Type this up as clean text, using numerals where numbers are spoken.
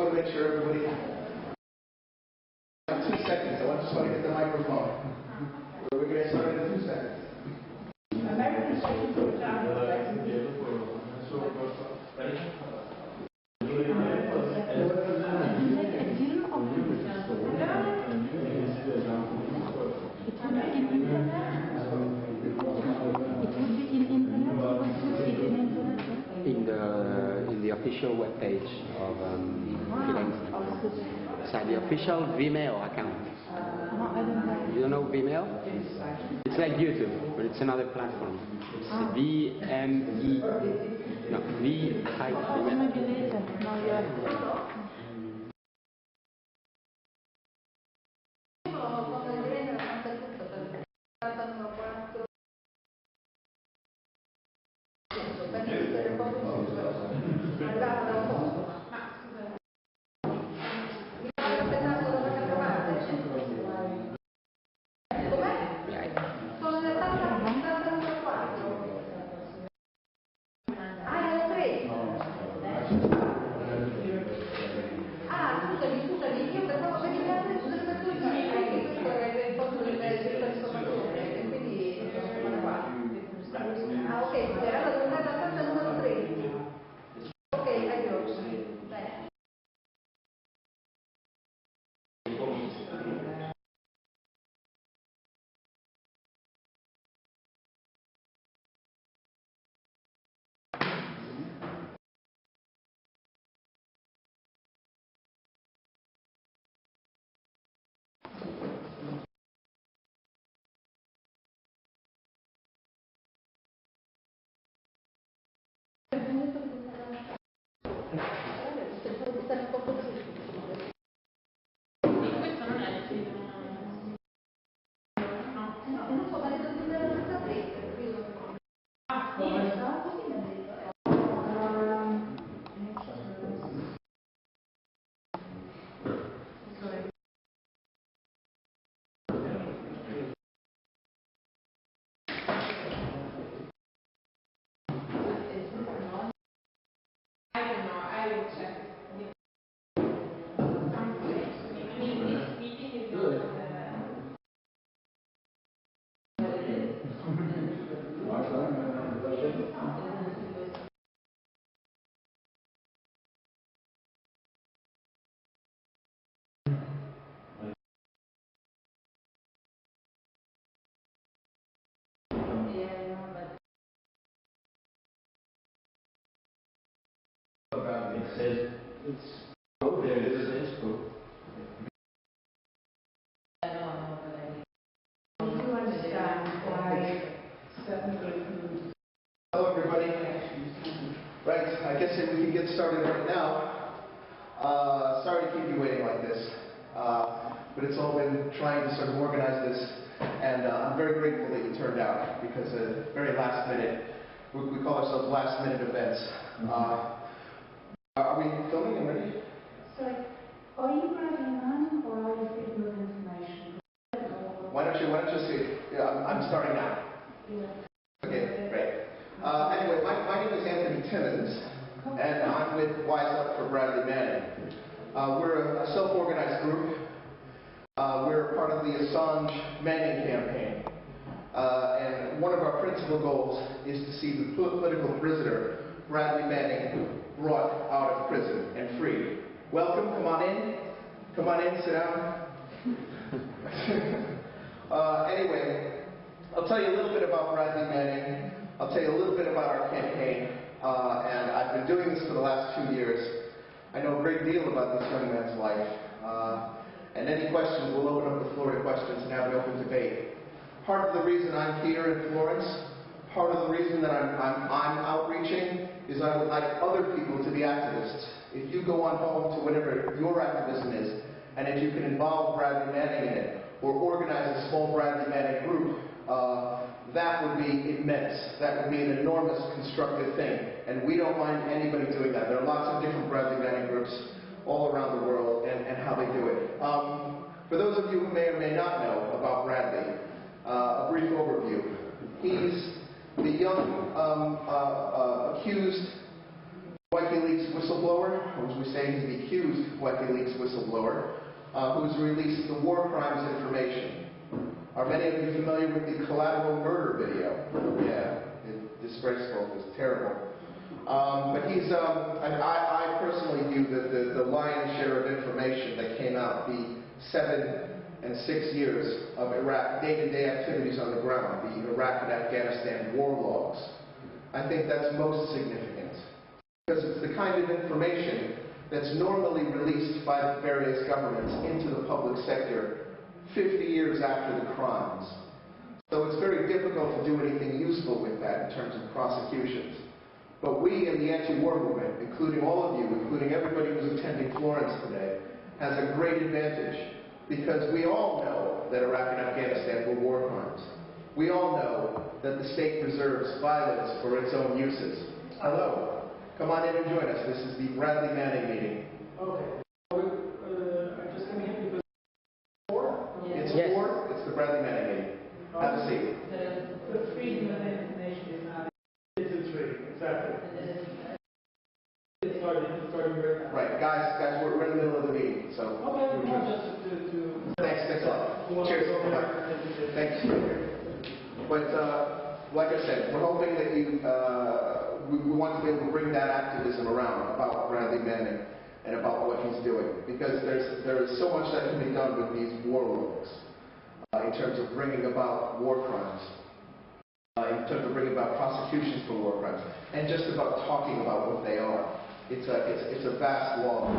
want to make sure everybody... 2 seconds. I just want to get the microphone. We're going to get started in 2 seconds. American Second in the official web page of it's the official Vimeo account. You don't know Vimeo? It's like YouTube, but it's another platform. It's VME. No, Hello, everybody. Right, I guess we can get started right now. Sorry to keep you waiting like this, but it's all been trying to sort of organize this, and I'm very grateful that you turned out, because very last minute, we call ourselves last minute events. Are we filming and ready? So, are you writing down or are you thinking of information? Why don't you see? Yeah, I'm starting now. Yeah. Okay, great. Anyway, my name is Anthony Timmons, and I'm with Wise Up for Bradley Manning. We're a self-organized group. We're part of the Assange Manning campaign. And one of our principal goals is to see the political prisoner, Bradley Manning, brought out of prison and freed. Welcome, come on in. Come on in, sit down. Anyway, I'll tell you a little bit about Bradley Manning. I'll tell you a little bit about our campaign. And I've been doing this for the last 2 years. I know a great deal about this young man's life. And any questions, we'll open up the floor to questions and have an open debate. Part of the reason I'm here in Florence, part of the reason that I'm outreaching, is I would like other people to be activists. If you go on home to whatever your activism is, and if you can involve Bradley Manning in it, or organize a small Bradley Manning group, that would be immense. That would be an enormous constructive thing. And we don't mind anybody doing that. There are lots of different Bradley Manning groups all around the world and how they do it. For those of you who may or may not know about Bradley, a brief overview. He's the young accused WikiLeaks whistleblower whistleblower, or as we say, he's the accused WikiLeaks whistleblower, who's released the war crimes information. Are many of you familiar with the collateral murder video? Yeah, it's disgraceful, it was terrible. But he's, I personally view that the lion's share of information that came out, the 7 and 6 years of Iraq day-to-day activities on the ground, the Iraq and Afghanistan war logs, I think that's most significant. Because it's the kind of information that's normally released by various governments into the public sector 50 years after the crimes. So it's very difficult to do anything useful with that in terms of prosecutions. But we in the anti-war movement, including all of you, including everybody who's attending Florence today, has a great advantage because we all know that Iraq and Afghanistan were war crimes. We all know that the state reserves violence for its own uses. Hello. Come on in and join us. This is the Bradley Manning meeting. Okay. I'm just coming in because It's four. It's the Bradley Manning meeting. Have a seat. the freedom of information is not. It's free, exactly. It's starting right now. Right, guys, we're in the middle of the meeting, so. Okay, no, just to Thanks a lot. Cheers. Bye. Thanks. But like I said, we're hoping that you, we want to be able to bring that activism around about Bradley Manning and about what he's doing, because there is so much that can be done with these war logs in terms of bringing about war crimes, in terms of bringing about prosecutions for war crimes, and just about talking about what they are. It's a vast log